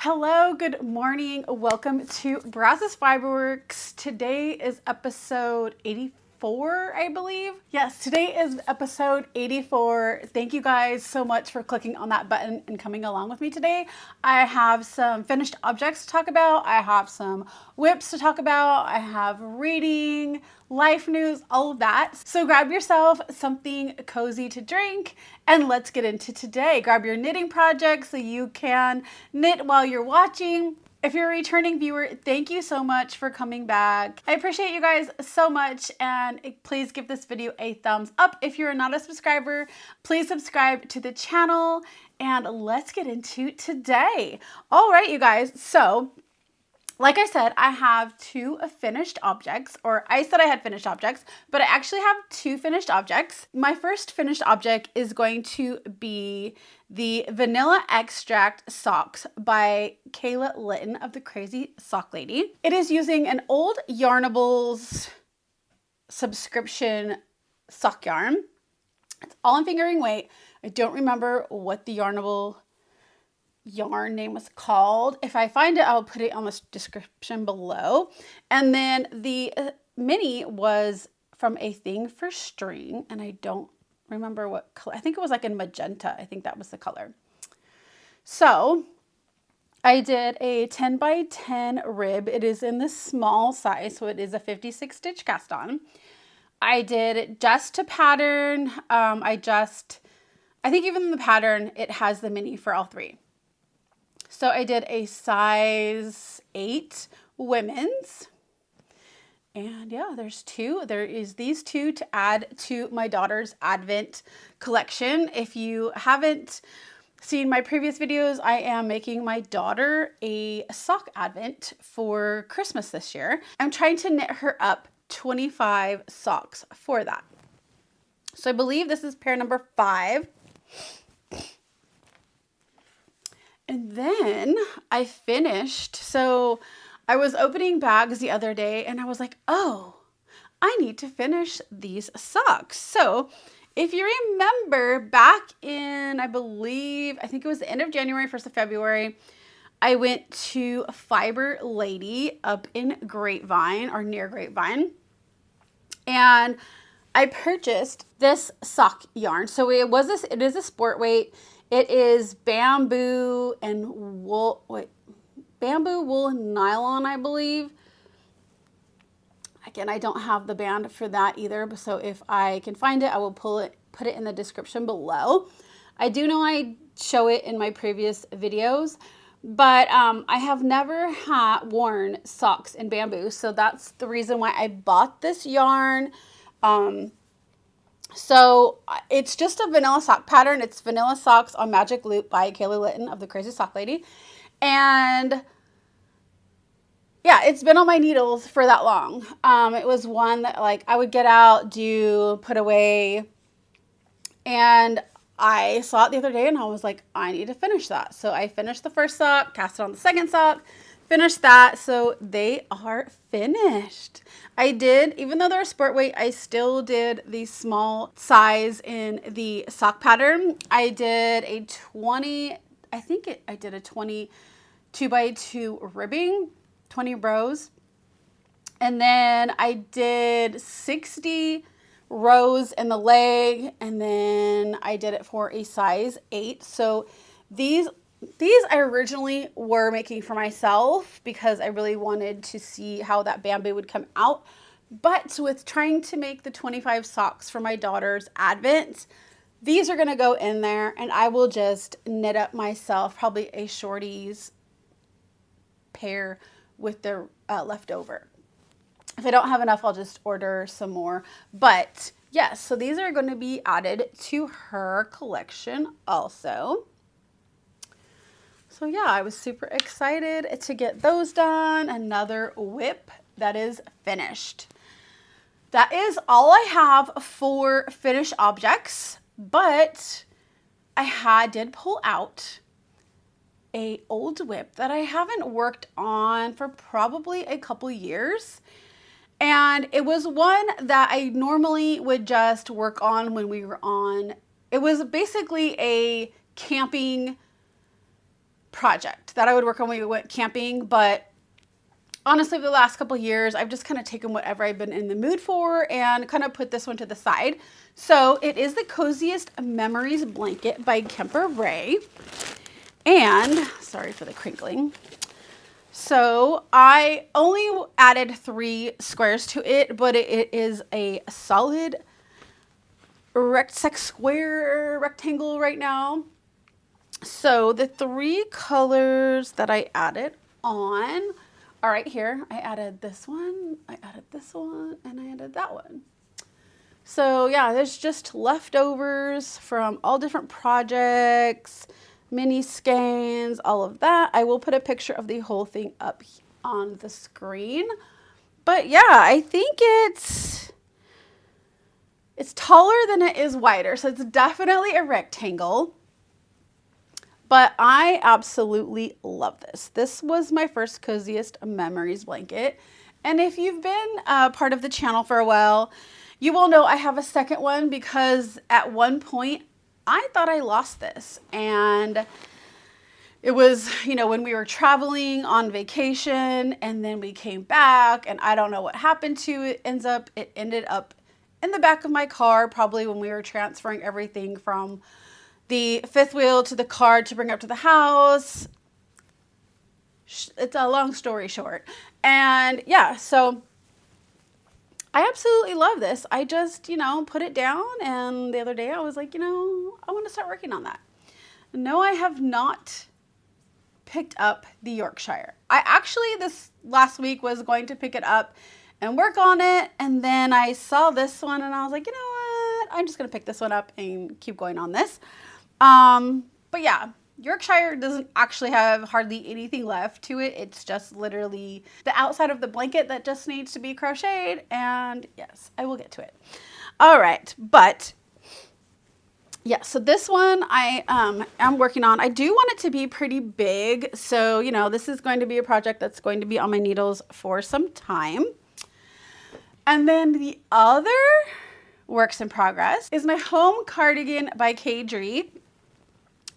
Hello, good morning. Welcome to Brazos Fiber Works. Today is episode 84, I believe. Yes, today is episode 84. Thank you guys so much for clicking on that button and coming along with me today. I have some finished objects to talk about. I have some whips to talk about. I have reading, life news, all of that. So grab yourself something cozy to drink and let's get into today. Grab your knitting project so you can knit while you're watching. If you're a returning viewer, thank you so much for coming back. I appreciate you guys so much, and please give this video a thumbs up. If you're not a subscriber, please subscribe to the channel, and let's get into today. All right, you guys, so like I said, I have two finished objects, or I said I had finished objects, but I actually have two finished objects. My first finished object is going to be the Vanilla Extract Socks by Caidree of the Crazy Sock Lady. It is using an old Yarnables subscription sock yarn. It's all in fingering weight. I don't remember what the Yarnable yarn name was called. If I find it, I'll put it on the description below. And then the mini was from A Thing for String, and I don't remember what color. I think it was like in magenta. I think that was the color. So I did a 10 by 10 rib. It is in the small size, so it is a 56 stitch cast on. I did just to pattern. I think even in the pattern, it has the mini for all three. So I did a size 8 women's, and yeah, there's two. There is these two to add to my daughter's Advent collection. If you haven't seen my previous videos, I am making my daughter a sock Advent for Christmas this year. I'm trying to knit her up 25 socks for that. So I believe this is pair number 5. And then I finished. So I was opening bags the other day and I was like, oh, I need to finish these socks. So if you remember back in, I think it was the end of January, 1st of February, I went to Fiber Lady up in Grapevine or near Grapevine. And I purchased this sock yarn. So it is a sport weight. It is bamboo and wool, bamboo, wool, and nylon, I believe. Again, I don't have the band for that either, so if I can find it, I will put it in the description below. I do know I show it in my previous videos, but I have never worn socks in bamboo, so that's the reason why I bought this yarn. So it's just a vanilla sock pattern. It's Vanilla Socks on Magic Loop by Caidree of the Crazy Sock Lady. And yeah, it's been on my needles for that long. It was one that like I would get out, put away. And I saw it the other day and I was like, I need to finish that. So I finished the first sock, cast it on the second sock, finished that. So they are finished. I did, even though they're a sport weight, I still did the small size in the sock pattern. I did a 20, I did a 22 by 2 ribbing, 20 rows. And then I did 60 rows in the leg, and then I did it for a size 8. So these I originally were making for myself because I really wanted to see how that bamboo would come out. But with trying to make the 25 socks for my daughter's Advent, these are going to go in there and I will just knit up myself probably a shorties pair with the leftover. If I don't have enough, I'll just order some more. But yes, so these are going to be added to her collection also. So yeah, I was super excited to get those done. Another whip that is finished. That is all I have for finished objects, but I did pull out a old whip that I haven't worked on for probably a couple years. And it was one that I normally would just work on when we were on. It was basically a camping project that I would work on when we went camping. But honestly, the last couple of years, I've just kind of taken whatever I've been in the mood for and kind of put this one to the side. So it is the Coziest Memories blanket by Kemper Wray. And sorry for the crinkling. So I only added 3 squares to it, but it is a solid square rectangle right now. So the 3 colors that I added on are right here. I added this one, I added this one, and I added that one. So yeah, there's just leftovers from all different projects, mini skeins, all of that. I will put a picture of the whole thing up on the screen. But yeah, I think it's taller than it is wider. So it's definitely a rectangle. But I absolutely love this. This was my first Coziest Memories blanket. And if you've been part of the channel for a while, you will know I have a second one because at one point I thought I lost this. And it was, you know, when we were traveling on vacation and then we came back and I don't know what happened to it. It ended up in the back of my car, probably when we were transferring everything from the 5th wheel to the car to bring up to the house. It's a long story short. And yeah, so I absolutely love this. I just, you know, put it down, and the other day I was like, you know, I want to start working on that. No, I have not picked up the Yorkshire. I actually this last week was going to pick it up and work on it, and then I saw this one and I was like, you know what? I'm just going to pick this one up and keep going on this. But yeah, Yorkshire doesn't actually have hardly anything left to it. It's just literally the outside of the blanket that just needs to be crocheted. And yes, I will get to it. All right. But yeah, so this one I am working on. I do want it to be pretty big. So, you know, this is going to be a project that's going to be on my needles for some time. And then the other works in progress is my home cardigan by Caidree.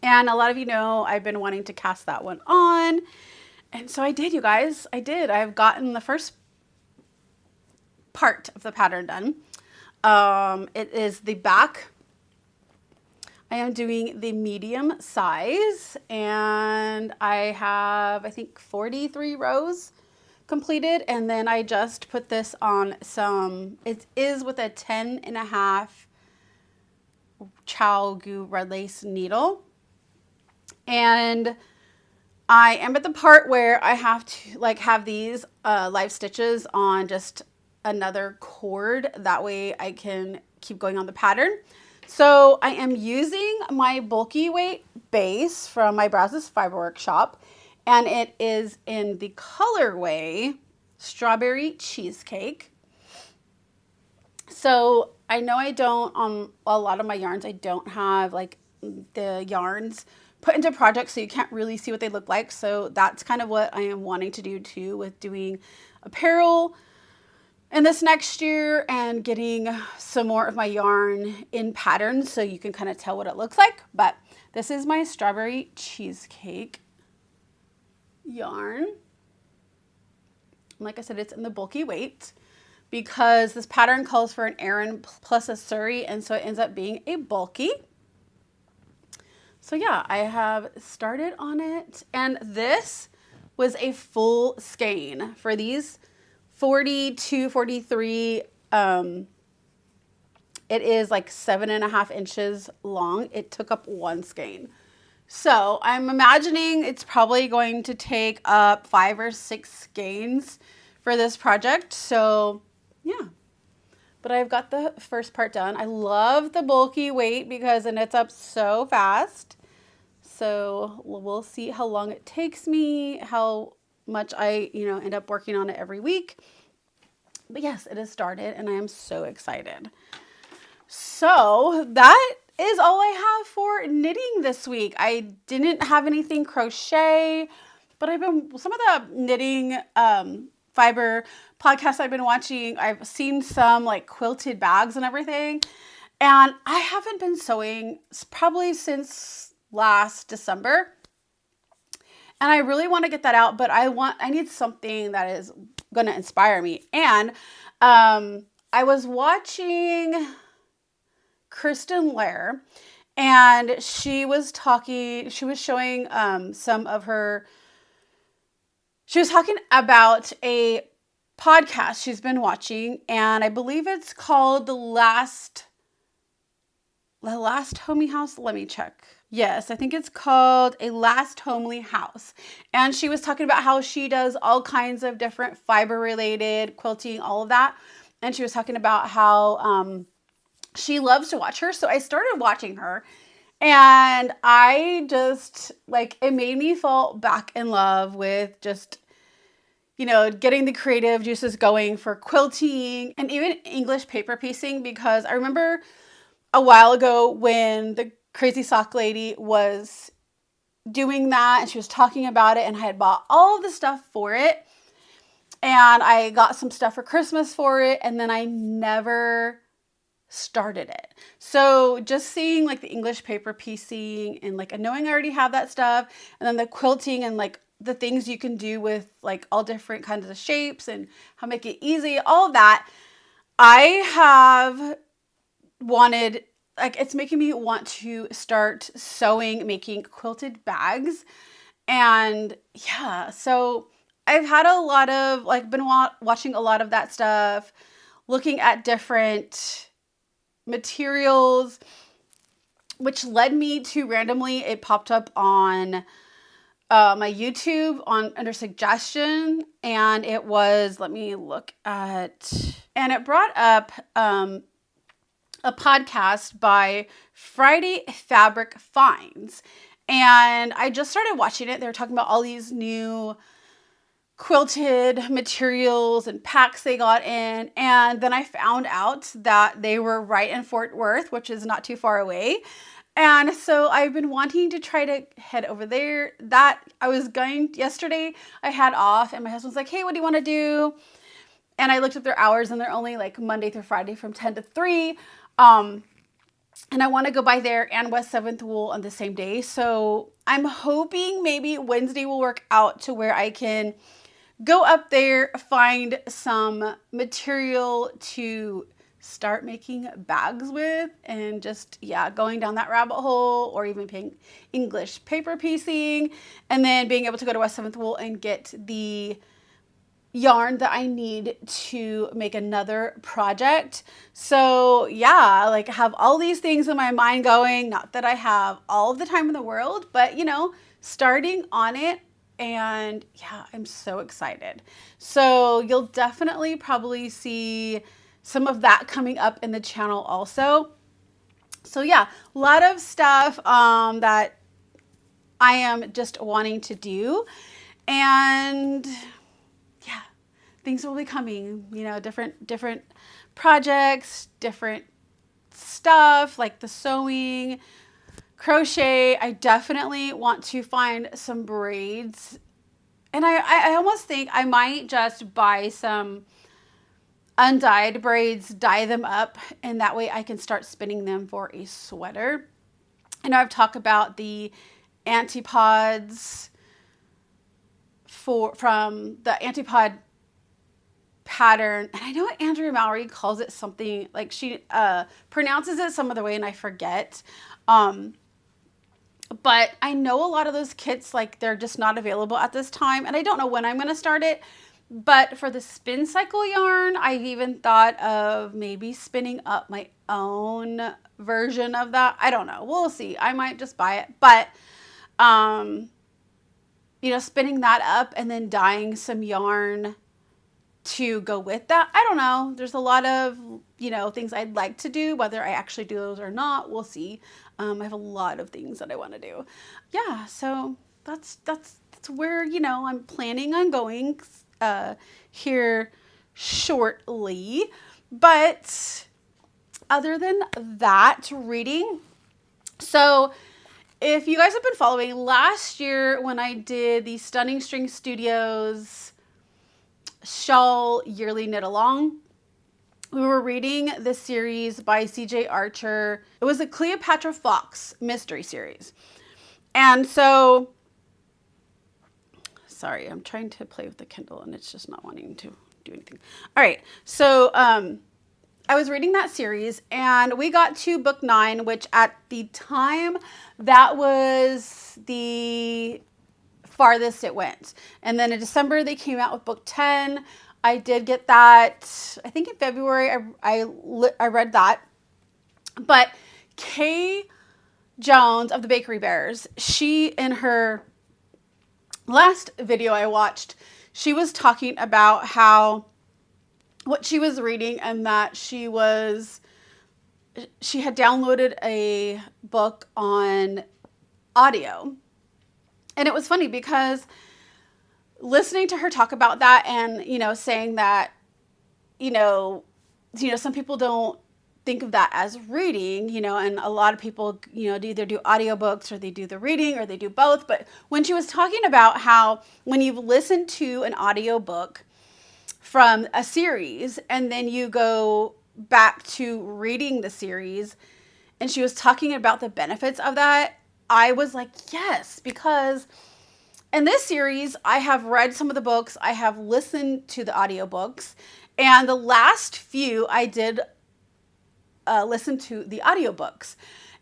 And a lot of you know I've been wanting to cast that one on. And so I did, you guys. I did. I've gotten the first part of the pattern done. It is the back. I am doing the medium size. And I have, I think, 43 rows completed. And then I just put this on some, it is with a 10.5 chow goo red lace needle. And I am at the part where I have to like have these live stitches on just another cord. That way I can keep going on the pattern. So I am using my bulky weight base from my Brazos Fiber Works shop. And it is in the colorway Strawberry Cheesecake. So I know I don't, on a lot of my yarns, I don't have like the yarns put into projects so you can't really see what they look like. So that's kind of what I am wanting to do too with doing apparel in this next year and getting some more of my yarn in patterns so you can kind of tell what it looks like. But this is my Strawberry Cheesecake yarn. Like I said, it's in the bulky weight because this pattern calls for an Aran plus a Surrey, and so it ends up being a bulky. So yeah, I have started on it, and this was a full skein for these 42, 43. It is like 7.5 inches long. It took up one skein. So I'm imagining it's probably going to take up 5 or 6 skeins for this project. So yeah, but I've got the first part done. I love the bulky weight because it knits up so fast. So we'll see how long it takes me, how much I, end up working on it every week. But yes, it has started and I am so excited. So that is all I have for knitting this week. I didn't have anything crochet, but some of the knitting fiber podcasts I've been watching, I've seen some like quilted bags and everything. And I haven't been sewing probably since last December. And I really want to get that out, but I need something that is going to inspire me. And I was watching Kristen Lair, and she was showing some of her, she was talking about a podcast she's been watching, and I believe it's called The Last Homey House. Let me check. Yes, I think it's called A Last Homely House. And she was talking about how she does all kinds of different fiber related quilting, all of that. And she was talking about how she loves to watch her. So I started watching her, and I just, like, it made me fall back in love with just, getting the creative juices going for quilting and even English paper piecing, because I remember a while ago when the Crazy Sock Lady was doing that and she was talking about it, and I had bought all of the stuff for it, and I got some stuff for Christmas for it, and then I never started it. So just seeing like the English paper piecing and like knowing I already have that stuff, and then the quilting and like the things you can do with like all different kinds of shapes and how make it easy, all of that, I have wanted, like, it's making me want to start sewing, making quilted bags. And yeah, so I've had a lot of, like, been watching a lot of that stuff, looking at different materials, which led me to randomly, it popped up on my YouTube under suggestion, and it was, let me look at, and it brought up a podcast by Friday Fabric Finds. And I just started watching it. They were talking about all these new quilted materials and packs they got in. And then I found out that they were right in Fort Worth, which is not too far away. And so I've been wanting to try to head over there. That I was going yesterday, I had off, and my husband's like, hey, what do you want to do? And I looked at their hours, and they're only like Monday through Friday from 10 to 3. And I want to go by there and West 7th Wool on the same day. So I'm hoping maybe Wednesday will work out to where I can go up there, find some material to start making bags with, and just, going down that rabbit hole, or even paying English paper piecing, and then being able to go to West 7th Wool and get the yarn that I need to make another project. So like, I have all these things in my mind going, not that I have all of the time in the world, but starting on it. And I'm so excited. So you'll definitely probably see some of that coming up in the channel also. So a lot of stuff that I am just wanting to do. And things will be coming, different projects, different stuff like the sewing, crochet. I definitely want to find some braids. And I almost think I might just buy some undyed braids, dye them up, and that way I can start spinning them for a sweater. I know I've talked about the antipods from the antipod pattern, and I know Andrea Mallory calls it something, like she pronounces it some other way and I forget, but I know a lot of those kits, like, they're just not available at this time, and I don't know when I'm going to start it. But for the spin cycle yarn, I've even thought of maybe spinning up my own version of that. I don't know, we'll see. I might just buy it, but spinning that up and then dyeing some yarn to go with that. I don't know. There's a lot of, things I'd like to do. Whether I actually do those or not, we'll see. I have a lot of things that I want to do. So that's where, I'm planning on going here shortly. But other than that, reading. So if you guys have been following, last year when I did the Stunning String Studios Shawl Yearly Knit Along, we were reading the series by CJ Archer. It was a Cleopatra Fox mystery series. And so Sorry, I'm trying to play with the Kindle and it's just not wanting to do anything. All right, so I was reading that series and we got to book 9, which at the time that was the farthest it went. And then in December they came out with book 10. I did get that. I think in February I read that. But Kay Jones of the Bakery Bears, she in her last video I watched, she was talking about how what she was reading and that she had downloaded a book on audio. And it was funny because listening to her talk about that and, saying that, some people don't think of that as reading, and a lot of people, either do audiobooks or they do the reading or they do both. But when she was talking about how when you've listened to an audiobook from a series and then you go back to reading the series, and she was talking about the benefits of that, I was like, yes, because in this series, I have read some of the books, I have listened to the audiobooks, and the last few I did listen to the audiobooks.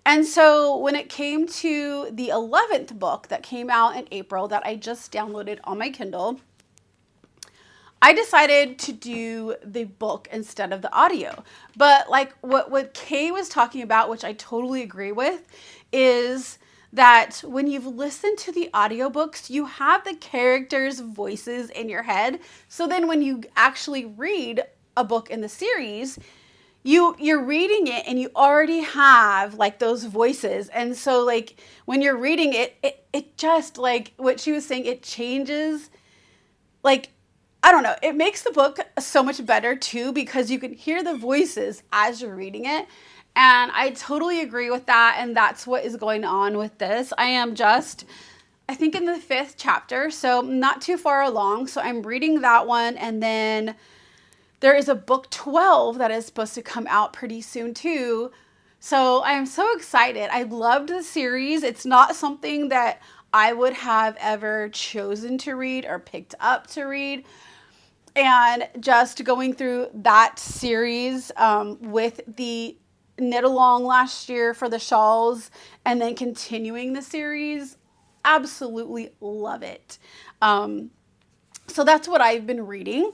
And so when it came to the 11th book that came out in April that I just downloaded on my Kindle, I decided to do the book instead of the audio. But like what Kay was talking about, which I totally agree with, is that when you've listened to the audiobooks, you have the characters' voices in your head. So then when you actually read a book in the series, you're reading it and you already have like those voices. And so like when you're reading it just like what she was saying, it changes, like, I don't know, it makes the book so much better too, because you can hear the voices as you're reading it. And I totally agree with that. And that's what is going on with this. I am just, I think in the 5th chapter, so not too far along. So I'm reading that one. And then there is a book 12 that is supposed to come out pretty soon too. So I am so excited. I loved the series. It's not something that I would have ever chosen to read or picked up to read. And just going through that series with the knit along last year for the shawls and then continuing the series, absolutely love it. So that's what I've been reading.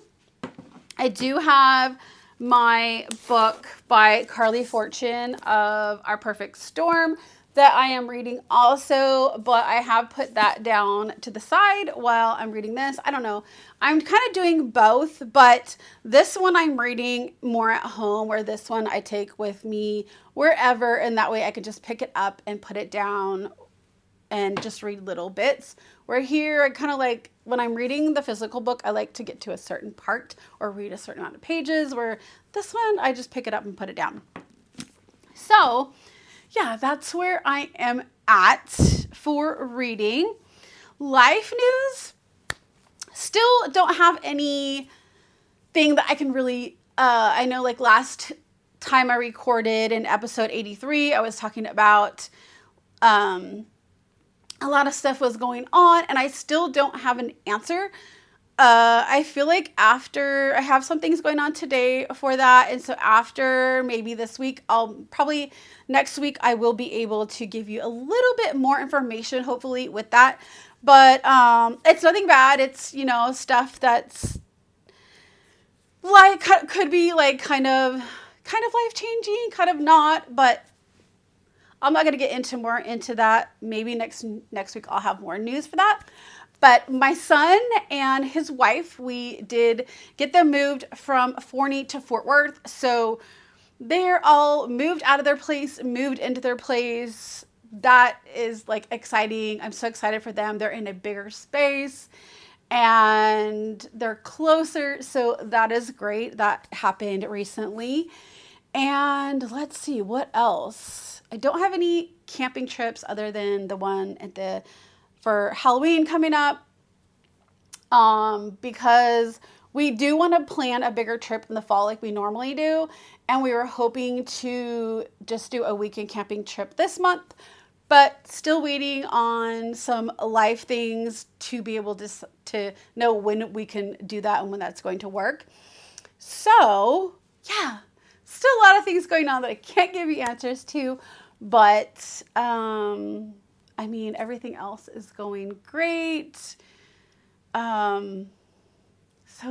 I do have my book by Carley Fortune of Our Perfect Storm that I am reading also, but I have put that down to the side while I'm reading this. I don't know. I'm kind of doing both, but this one I'm reading more at home, where this one I take with me wherever, and that way I can just pick it up and put it down and just read little bits. Where here, I kind of like, when I'm reading the physical book, I like to get to a certain part or read a certain amount of pages, where this one, I just pick it up and put it down. So yeah, that's where I am at for reading. Life news, still don't have anything that I can really, I know like last time I recorded in episode 83, I was talking about a lot of stuff was going on, and I still don't have an answer. I feel like after I have some things going on today for that. And so after maybe this week, next week, I will be able to give you a little bit more information, hopefully with that. But, it's nothing bad. It's, stuff that's like, could be like kind of life-changing, kind of not, but I'm not going to get more into that. Maybe next week I'll have more news for that. But my son and his wife, we did get them moved from Forney to Fort Worth. So they're all moved out of their place, moved into their place. That is like exciting. I'm so excited for them. They're in a bigger space and they're closer. So that is great. That happened recently. And let's see, what else? I don't have any camping trips other than the one for Halloween coming up, because we do want to plan a bigger trip in the fall like we normally do, and we were hoping to just do a weekend camping trip this month, but still waiting on some live things to be able to know when we can do that and when that's going to work. So yeah, still a lot of things going on that I can't give you answers to, but I mean, everything else is going great. So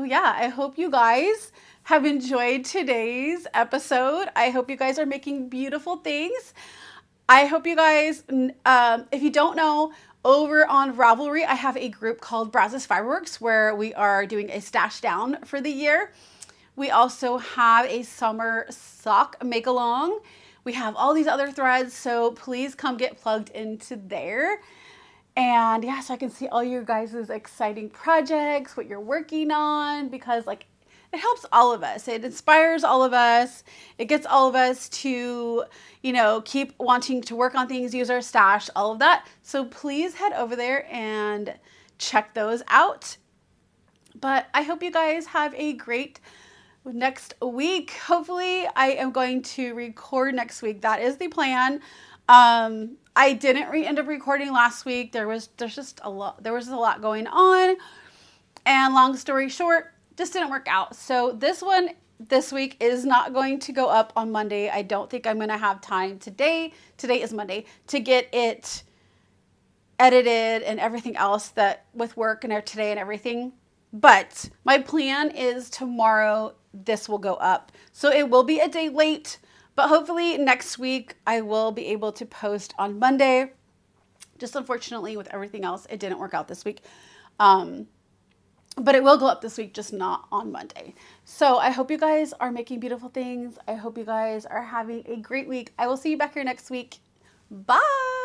yeah, I hope you guys have enjoyed today's episode. I hope you guys are making beautiful things. I hope you guys, if you don't know, over on Ravelry, I have a group called Brazos Fiber Works where we are doing a stash down for the year. We also have a summer sock make along. We have all these other threads, so please come get plugged into there. And yeah, so I can see all your guys' exciting projects, what you're working on, because like it helps all of us. It inspires all of us. It gets all of us to, you know, keep wanting to work on things, use our stash, all of that. So please head over there and check those out. But I hope you guys have a great next week. Hopefully I am going to record next week. That is the plan. I didn't end up recording last week. There was a lot going on, and long story short, just didn't work out. So this one this week is not going to go up on Monday. I don't think I'm going to have time today. Today is Monday to get it edited and everything else that with work and today and everything. But my plan is tomorrow this will go up. So it will be a day late. But hopefully next week I will be able to post on Monday. Just unfortunately with everything else, it didn't work out this week. But it will go up this week, just not on Monday. So I hope you guys are making beautiful things. I hope you guys are having a great week. I will see you back here next week. Bye.